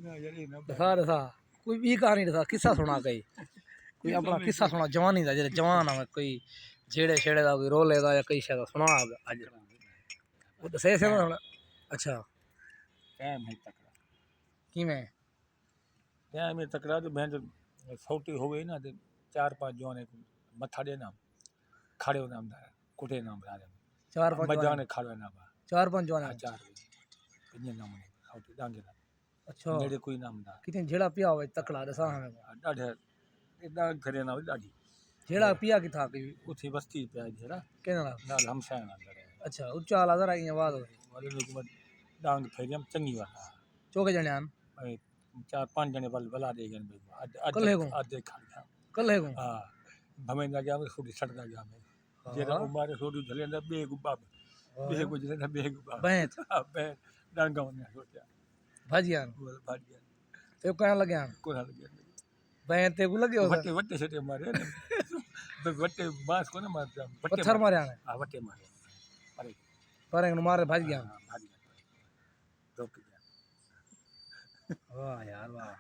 दिखा दिखा कोई भी कहानी दिखा किस्सा सुना कोई अपना किस्सा सुना जवानी का जेह्ड़े जवान है कोई छेड़े छेड़े का कोई रोले का या कई शे का सुना अज वो तो सही सुना अच्छा टाइम है तकड़ा कि मैं टाइम है तकड़ा तो बहन सौटी हो गई ना तो 4-5 जवान मथा दे नाम खड़े हो नाम कुटे नाम चार पांच जाने खड़े नाम चार पांच जवान 4 कितने नाम सौटी डांगे नाम अच्छा नेड़े कोई नाम दा कितने झेड़ा पिया हो तकड़ा दसा हमें डाढ़े इदा करे ना डाढ़ी झेड़ा पिया कि था कोई उठी बस्ती पे जेड़ा कहना नाल हमसा ना करे अच्छा उच्चा आला जरा ये आवाज हो वाले लोग डांग फेरियम चंगी वाला चौके जने आन 4-5 जने बल बला दे गन कल है को आज खा गया कल है को हां भमें ना गया छोटी छटदा गया मैं जेड़ा उमारे छोटी झले ना बे गुबा बे को जले ना बे गुबा बैंत बे डांगा ने सोचा भाजियान भाजिया ते कहने लगे को ना लगे बैंत ते को लगे हो वट्टे वट्टे से मारे तो वट्टे बांस को ना मार पत्थर मारे आने हां वट्टे मारे अरे पर मारे भाज गया भाजिया रोक गया वाह यार वाह